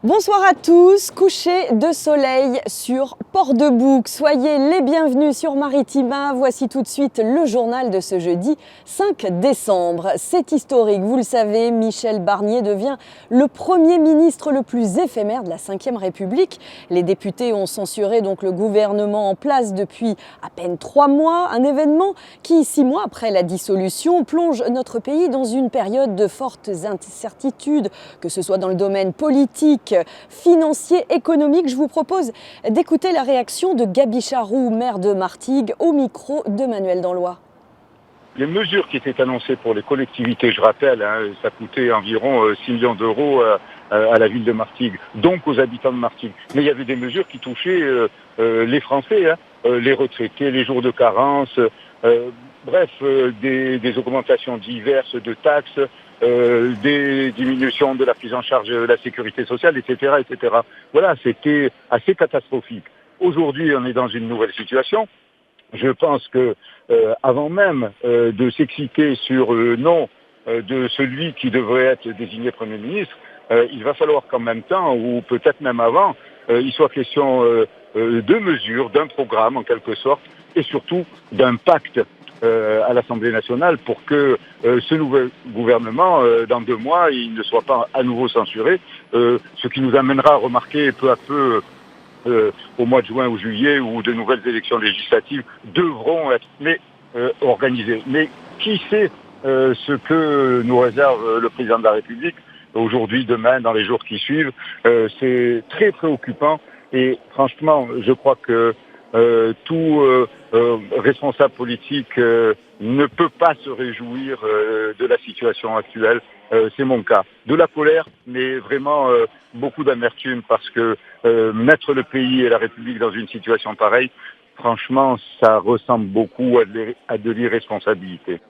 Bonsoir à tous, coucher de soleil sur Port-de-Bouc. Soyez les bienvenus sur Maritima. Voici tout de suite le journal de ce jeudi 5 décembre. C'est historique, vous le savez, Michel Barnier devient le Premier ministre le plus éphémère de la Ve République. Les députés ont censuré donc le gouvernement en place depuis à peine 3 mois. Un événement qui, 6 mois après la dissolution, plonge notre pays dans une période de fortes incertitudes, que ce soit dans le domaine politique, financier, économique. Je vous propose d'écouter la réaction de Gaby Charroux, maire de Martigues, au micro de Manuel Danlois. Les mesures qui étaient annoncées pour les collectivités, je rappelle, ça coûtait environ 6 millions d'euros à la ville de Martigues, donc aux habitants de Martigues. Mais il y avait des mesures qui touchaient les Français, les retraités, les jours de carence, des augmentations diverses de taxes, des diminutions de la prise en charge de la sécurité sociale, etc., etc. Voilà, c'était assez catastrophique. Aujourd'hui, on est dans une nouvelle situation. Je pense que avant même de s'exciter sur le nom de celui qui devrait être désigné Premier ministre, il va falloir qu'en même temps, ou peut-être même avant, il soit question de mesures, d'un programme en quelque sorte, et surtout d'un pacte à l'Assemblée nationale pour que ce nouvel gouvernement, dans 2 mois, il ne soit pas à nouveau censuré, ce qui nous amènera à remarquer peu à peu au mois de juin ou juillet où de nouvelles élections législatives devront être organisées. Mais qui sait ce que nous réserve le président de la République aujourd'hui, demain, dans les jours qui suivent. C'est très préoccupant et franchement, je crois que tout responsable politique ne peut pas se réjouir de la situation actuelle. C'est mon cas. De la colère, mais vraiment beaucoup d'amertume parce que mettre le pays et la République dans une situation pareille, franchement, ça ressemble beaucoup à de l'irresponsabilité.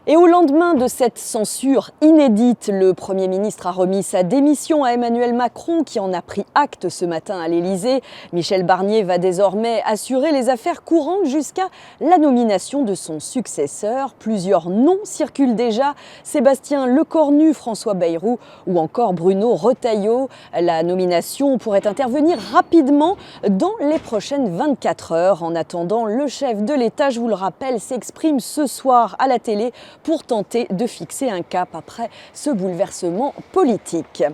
Et au lendemain de cette censure inédite, le Premier ministre a remis sa démission à Emmanuel Macron qui en a pris acte ce matin à l'Élysée. Michel Barnier va désormais assurer les affaires courantes jusqu'à la nomination de son successeur. Plusieurs noms circulent déjà, Sébastien Lecornu, François Bayrou ou encore Bruno Retailleau. La nomination pourrait intervenir rapidement dans les prochaines 24 heures. En attendant, le chef de l'État, je vous le rappelle, s'exprime ce soir à la télé pour tenter de fixer un cap après ce bouleversement politique.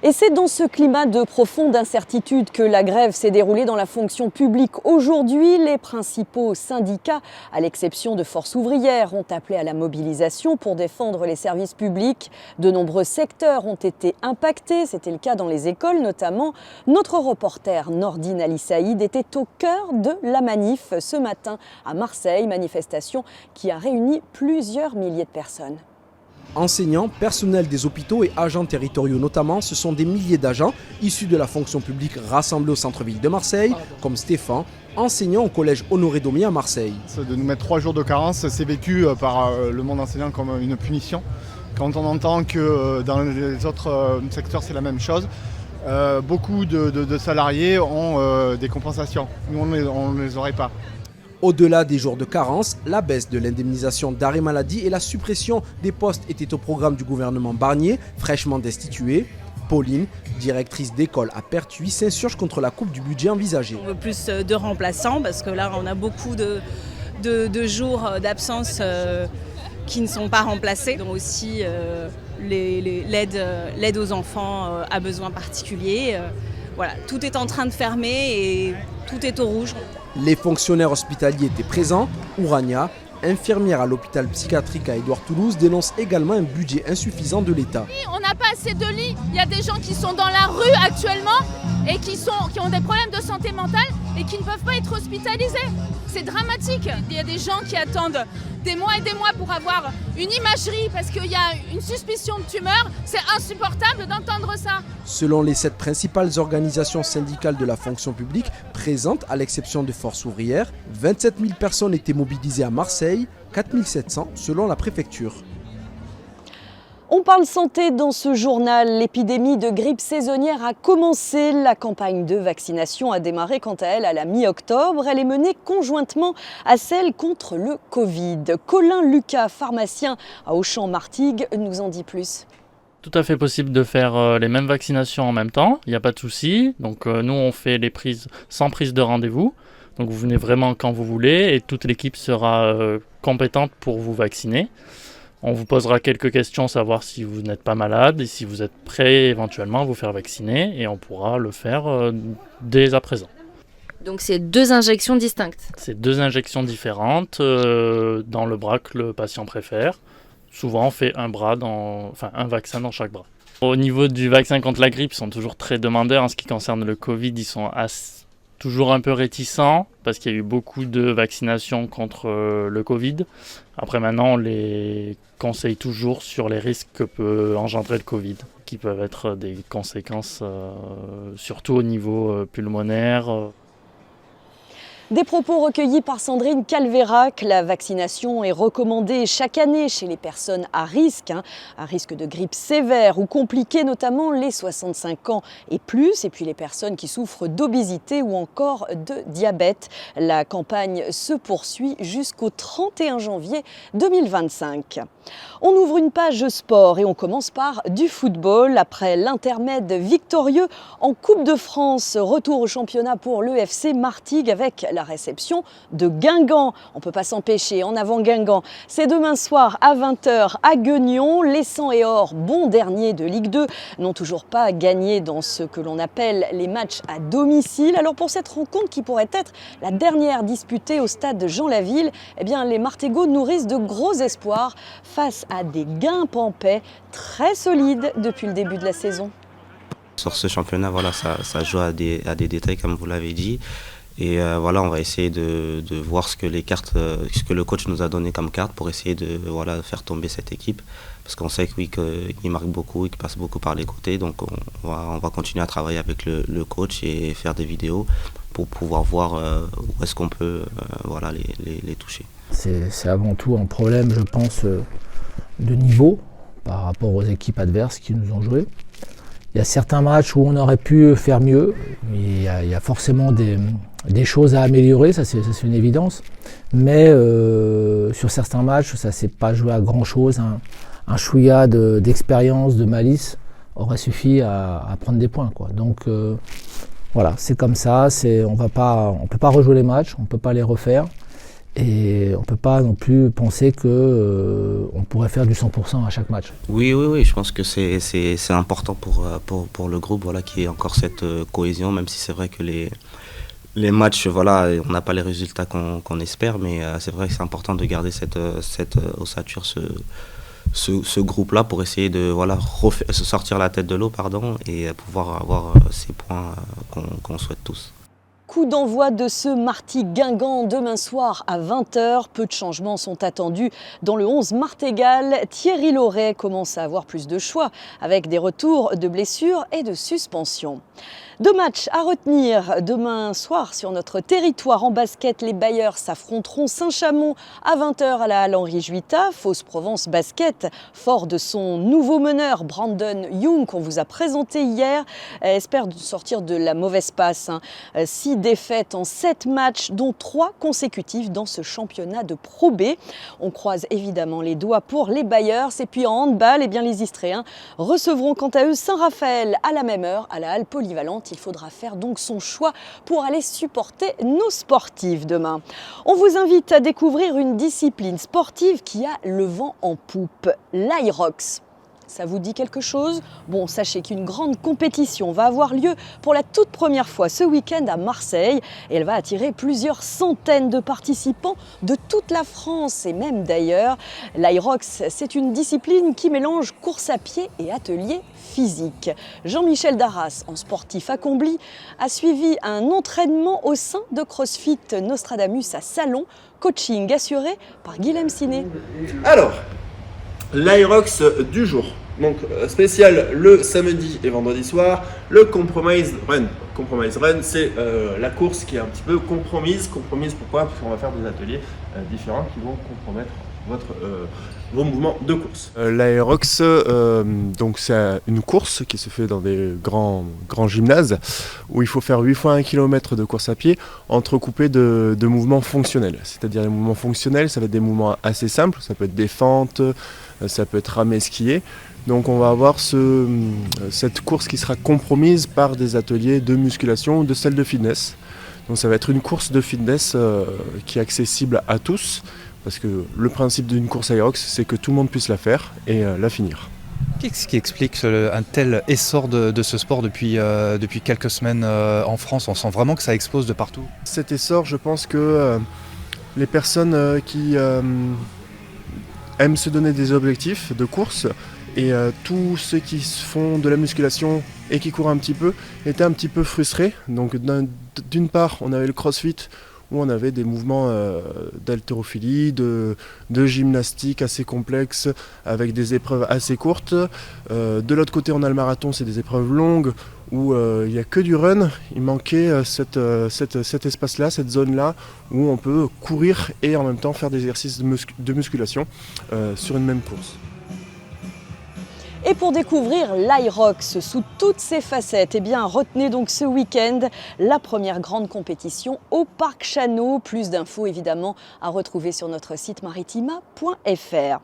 Et c'est dans ce climat de profonde incertitude que la grève s'est déroulée dans la fonction publique aujourd'hui. Les principaux syndicats, à l'exception de Force ouvrière, ont appelé à la mobilisation pour défendre les services publics. De nombreux secteurs ont été impactés, c'était le cas dans les écoles notamment. Notre reporter Nordine Ali Saïd était au cœur de la manif ce matin à Marseille, manifestation qui a réuni plusieurs milliers de personnes. Enseignants, personnels des hôpitaux et agents territoriaux notamment, ce sont des milliers d'agents issus de la fonction publique rassemblés au centre-ville de Marseille, comme Stéphane, enseignant au collège Honoré Daumier à Marseille. De nous mettre 3 jours de carence, c'est vécu par le monde enseignant comme une punition. Quand on entend que dans les autres secteurs c'est la même chose, beaucoup de salariés ont des compensations. Nous on ne les aurait pas. Au-delà des jours de carence, la baisse de l'indemnisation d'arrêt maladie et la suppression des postes étaient au programme du gouvernement Barnier, fraîchement destitué. Pauline, directrice d'école à Pertuis, s'insurge contre la coupe du budget envisagée. On veut plus de remplaçants parce que là on a beaucoup de jours d'absence qui ne sont pas remplacés. Donc aussi l'aide aux enfants à besoins particuliers. Voilà, tout est en train de fermer et tout est au rouge. Les fonctionnaires hospitaliers étaient présents. Ourania, infirmière à l'hôpital psychiatrique à Édouard-Toulouse, dénonce également un budget insuffisant de l'État. On n'a pas assez de lits. Il y a des gens qui sont dans la rue actuellement et qui ont des problèmes de santé mentale et qui ne peuvent pas être hospitalisés. C'est dramatique. Il y a des gens qui attendent des mois et des mois pour avoir une imagerie parce qu'il y a une suspicion de tumeur. C'est insupportable d'entendre ça. Selon les 7 principales organisations syndicales de la fonction publique présentes, à l'exception de Force ouvrière, 27 000 personnes étaient mobilisées à Marseille, 4 700 selon la préfecture. On parle santé dans ce journal. L'épidémie de grippe saisonnière a commencé. La campagne de vaccination a démarré quant à elle à la mi-octobre. Elle est menée conjointement à celle contre le Covid. Colin Lucas, pharmacien à Auchan-Martigues, nous en dit plus. tout à fait possible de faire les mêmes vaccinations en même temps, il n'y a pas de souci. Donc nous, on fait les prises sans prise de rendez-vous. Donc vous venez vraiment quand vous voulez et toute l'équipe sera compétente pour vous vacciner. On vous posera quelques questions, savoir si vous n'êtes pas malade et si vous êtes prêt éventuellement à vous faire vacciner et on pourra le faire dès à présent. Donc c'est 2 injections distinctes. C'est 2 injections différentes dans le bras que le patient préfère. Souvent on fait un vaccin dans chaque bras. Au niveau du vaccin contre la grippe, ils sont toujours très demandeurs. En ce qui concerne le Covid, ils sont toujours un peu réticents parce qu'il y a eu beaucoup de vaccinations contre le Covid. Après maintenant, on les conseille toujours sur les risques que peut engendrer le Covid, qui peuvent être des conséquences surtout au niveau pulmonaire. Des propos recueillis par Sandrine Calvérac. La vaccination est recommandée chaque année chez les personnes à risque de grippe sévère ou compliquée, notamment les 65 ans et plus, et puis les personnes qui souffrent d'obésité ou encore de diabète. La campagne se poursuit jusqu'au 31 janvier 2025. On ouvre une page sport et on commence par du football. Après l'intermède victorieux en Coupe de France, retour au championnat pour l'EFC Martigues avec la réception de Guingamp. On ne peut pas s'empêcher, en avant Guingamp. C'est demain soir à 20h à Gueugnon. Les 100 et or, bons derniers de Ligue 2, n'ont toujours pas gagné dans ce que l'on appelle les matchs à domicile. Alors pour cette rencontre qui pourrait être la dernière disputée au stade Jean-Laville, eh bien les Martégots nourrissent de gros espoirs face à des Guimpempais très solides depuis le début de la saison. Sur ce championnat, voilà, ça joue à des détails comme vous l'avez dit. Et voilà, on va essayer de voir ce que le coach nous a donné comme carte pour essayer de faire tomber cette équipe. Parce qu'on sait que oui, qu'il marque beaucoup, qu'il passe beaucoup par les côtés. Donc on va continuer à travailler avec le coach et faire des vidéos pour pouvoir voir où est-ce qu'on peut les toucher. C'est avant tout un problème, je pense, de niveau par rapport aux équipes adverses qui nous ont joué. Il y a certains matchs où on aurait pu faire mieux, mais il y a forcément des choses à améliorer, ça c'est une évidence. Mais sur certains matchs, ça ne s'est pas joué à grand-chose. Un chouïa d'expérience, de malice aurait suffi à prendre des points, quoi. Donc voilà, c'est comme ça. On peut pas rejouer les matchs, on ne peut pas les refaire. Et on ne peut pas non plus penser qu'on pourrait faire du 100% à chaque match. Oui, je pense que c'est important pour le groupe, voilà, qu'il y ait encore cette cohésion, même si c'est vrai que les matchs, voilà, on n'a pas les résultats qu'on espère, mais c'est vrai que c'est important de garder cette ossature, ce groupe-là pour essayer de se sortir la tête de l'eau, et pouvoir avoir ces points qu'on souhaite tous. Coup d'envoi de ce Martigues-Guingamp demain soir à 20h. Peu de changements sont attendus dans le 11 martégal. Thierry Laurey commence à avoir plus de choix avec des retours de blessures et de suspensions. 2 matchs à retenir demain soir sur notre territoire en basket. Les Bayers s'affronteront Saint-Chamond à 20h à la Halle Henri Juita. Fos-Provence Basket, fort de son nouveau meneur Brandon Young qu'on vous a présenté hier, espère sortir de la mauvaise passe. 6 défaites en 7 matchs, dont 3 consécutifs dans ce championnat de Pro B. On croise évidemment les doigts pour les Bayers. Et puis en handball, les Istréens recevront quant à eux Saint-Raphaël à la même heure à la Halle Polyvalente. Il faudra faire donc son choix pour aller supporter nos sportifs demain. On vous invite à découvrir une discipline sportive qui a le vent en poupe, l'Aerox. Ça vous dit quelque chose? Bon, sachez qu'une grande compétition va avoir lieu pour la toute première fois ce week-end à Marseille et elle va attirer plusieurs centaines de participants de toute la France et même d'ailleurs. L'Aerox, c'est une discipline qui mélange course à pied et atelier physique. Jean-Michel Darras, en sportif accompli, a suivi un entraînement au sein de CrossFit Nostradamus à Salon, coaching assuré par Guilhem Siné. Alors, l'Aerox du jour. Donc spécial le samedi et vendredi soir, le Compromise Run. Compromise Run, c'est la course qui est un petit peu compromise. Compromise pourquoi? Parce qu'on va faire des ateliers différents qui vont compromettre votre vos mouvements de course. L'Aerox, donc c'est une course qui se fait dans des grands gymnases où il faut faire 8 fois 1 km de course à pied entrecoupé de mouvements fonctionnels. C'est-à-dire les mouvements fonctionnels, ça va être des mouvements assez simples, ça peut être des fentes, ça peut être ramer, skier. Donc on va avoir cette course qui sera compromise par des ateliers de musculation ou de salles de fitness. Donc ça va être une course de fitness qui est accessible à tous, parce que le principe d'une course Aerox, c'est que tout le monde puisse la faire et la finir. Qu'est-ce qui explique un tel essor de ce sport depuis quelques semaines en France? On sent vraiment que ça explose de partout. Cet essor, je pense que les personnes qui aiment se donner des objectifs de course, et tous ceux qui font de la musculation et qui courent un petit peu étaient un petit peu frustrés. Donc d'une part, on avait le crossfit où on avait des mouvements d'haltérophilie, de gymnastique assez complexes avec des épreuves assez courtes. De l'autre côté, on a le marathon, c'est des épreuves longues où il n'y a que du run. Il manquait cet espace-là, cette zone-là où on peut courir et en même temps faire des exercices de musculation sur une même course. Et pour découvrir l'Aerox sous toutes ses facettes, eh bien, retenez donc ce week-end la première grande compétition au Parc Chano. Plus d'infos évidemment à retrouver sur notre site maritima.fr.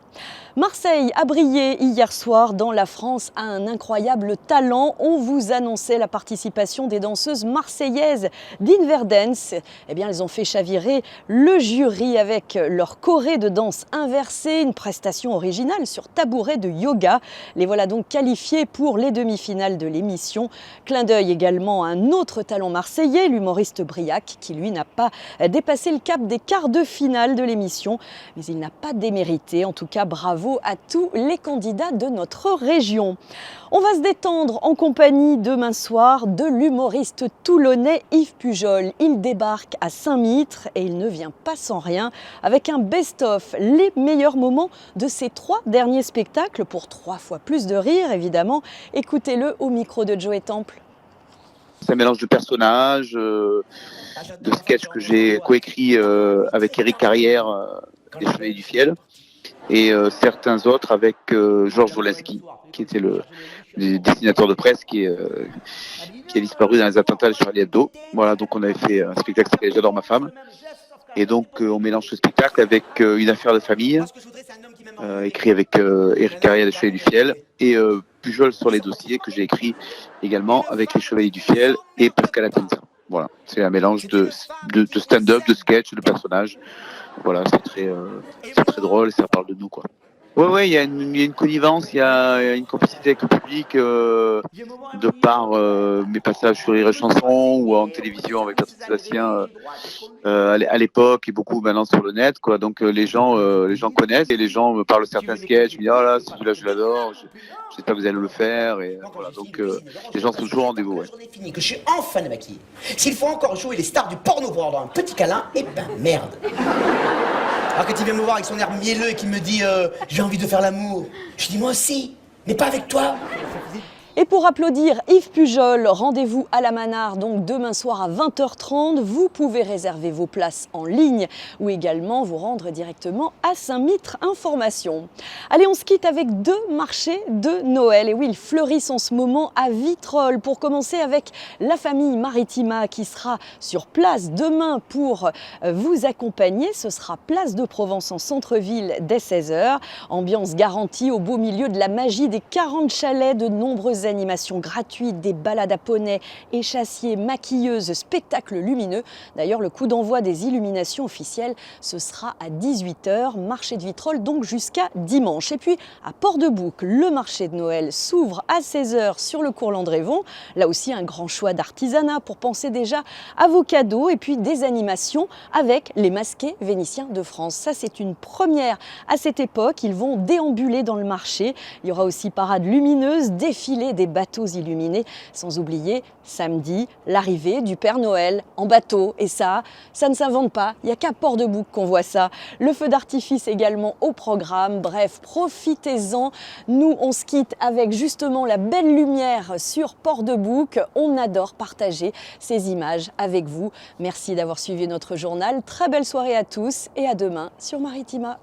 Marseille a brillé hier soir dans La France a un incroyable talent. On vous annonçait la participation des danseuses marseillaises d'Inverdance. Eh bien, elles ont fait chavirer le jury avec leur choré de danse inversée, une prestation originale sur tabouret de yoga. Les voilà donc qualifiés pour les demi-finales de l'émission. Clin d'œil également à un autre talent marseillais, l'humoriste Briac, qui lui n'a pas dépassé le cap des quarts de finale de l'émission, mais il n'a pas démérité. En tout cas, bravo à tous les candidats de notre région. On va se détendre en compagnie demain soir de l'humoriste toulonnais Yves Pujol. Il débarque à Saint-Mitre et il ne vient pas sans rien avec un best-of, les meilleurs moments de ses 3 derniers spectacles pour 3 fois plus de rire évidemment. Écoutez-le au micro de Joey Temple. C'est un mélange de personnages, de sketchs que j'ai coécrit avec Éric Carrière des Chevaliers du Fiel et certains autres avec Georges Wolinski qui était le dessinateur de presse qui a disparu dans les attentats de Charlie Hebdo. Voilà, donc on avait fait un spectacle qui s'appelait J'adore ma femme. Et donc on mélange ce spectacle avec une affaire de famille, écrit avec Éric Carrière des Chevaliers du Fiel, et Pujol sur les dossiers que j'ai écrit également avec les Chevaliers du Fiel et Pascal Atenza. Voilà, c'est un mélange de stand-up, de sketch, de personnages. Voilà, c'est très drôle et ça parle de nous, quoi. Ouais, il y a une connivence, il y a une complicité avec le public de par mes passages sur Rire et Chanson ou en télévision avec Patrick Sébastien à l'époque et beaucoup maintenant sur le net, quoi. Donc les gens connaissent et les gens me parlent de certains sketchs, ils me disent oh là celui-là je l'adore, j'espère que vous allez le faire et voilà, donc les gens sont toujours au rendez-vous. Ouais. Fini, que je suis enfin maquillé. S'il faut encore jouer les stars du porno pour avoir un petit câlin, eh ben merde. Alors que tu viens me voir avec son air mielleux et qu'il me dit j'ai envie de faire l'amour, je dis moi aussi, mais pas avec toi. Et pour applaudir Yves Pujol, rendez-vous à la Manard, donc demain soir à 20h30. Vous pouvez réserver vos places en ligne ou également vous rendre directement à Saint-Mitre Information. Allez, on se quitte avec 2 marchés de Noël. Et oui, ils fleurissent en ce moment à Vitrolles. Pour commencer avec la famille Maritima qui sera sur place demain pour vous accompagner. Ce sera place de Provence en centre-ville dès 16h. Ambiance garantie au beau milieu de la magie des 40 chalets, de nombreuses animations gratuites, des balades à poney, échassiers, maquilleuses, spectacles lumineux. D'ailleurs, le coup d'envoi des illuminations officielles, ce sera à 18h, marché de Vitrolles, donc jusqu'à dimanche. Et puis, à Port-de-Bouc, le marché de Noël s'ouvre à 16h sur le cours Landrévon. Là aussi, un grand choix d'artisanat pour penser déjà à vos cadeaux. Et puis, des animations avec les masqués vénitiens de France. Ça, c'est une première à cette époque. Ils vont déambuler dans le marché. Il y aura aussi parade lumineuse, défilé des bateaux illuminés, sans oublier samedi l'arrivée du Père Noël en bateau. Et ça ne s'invente pas, il n'y a qu'à Port-de-Bouc qu'on voit ça. Le feu d'artifice également au programme, bref, profitez-en. Nous, on se quitte avec justement la belle lumière sur Port-de-Bouc. On adore partager ces images avec vous. Merci d'avoir suivi notre journal. Très belle soirée à tous et à demain sur Maritima.